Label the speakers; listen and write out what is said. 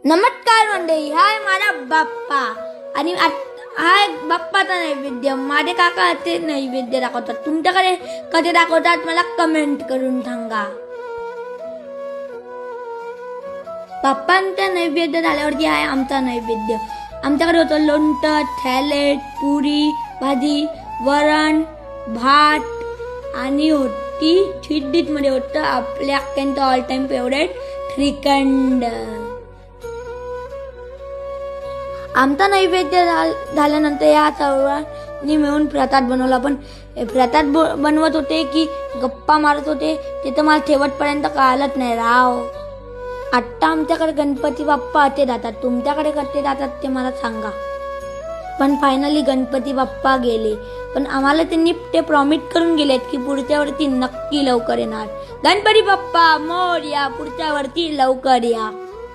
Speaker 1: नमस्कार मंडळी, हाय माझा बाप्पा आणि हाय बाप्पाचा नैवेद्य. माझे काका ते नैवेद्य दाखवतात. तुमच्याकडे कधी दाखवतात मला कमेंट करून सांगा. बाप्पांचा नैवेद्य झाल्यावरती आहे आमचा नैवेद्य. आमच्याकडे होतं लोणचं, सॅलेड, पुरी भाजी, वरण भात आणि होती स्वीट मध्ये होतं आपल्या अख्ख्यांचं ऑल टाइम फेवरेट श्रीखंड. आमचा नैवेद्य झाल्यानंतर या सर्वांनी मिळून प्रसाद बनवला. पण प्रसाद बनवत होते की गप्पा मारत होते ते तर मला शेवटपर्यंत कळालंच नाही राव. आत्ता आमच्याकडे गणपती बाप्पा असे जातात, तुमच्याकडे कसे जातात ते मला सांगा. पण फायनली गणपती बाप्पा गेले. पण आम्हाला त्यांनी ते प्रॉमिस करून गेलेत की पुढच्या वर्षी नक्की लवकर येणार. गणपती बाप्पा मोरया, पुढच्या वर्षी लवकर या.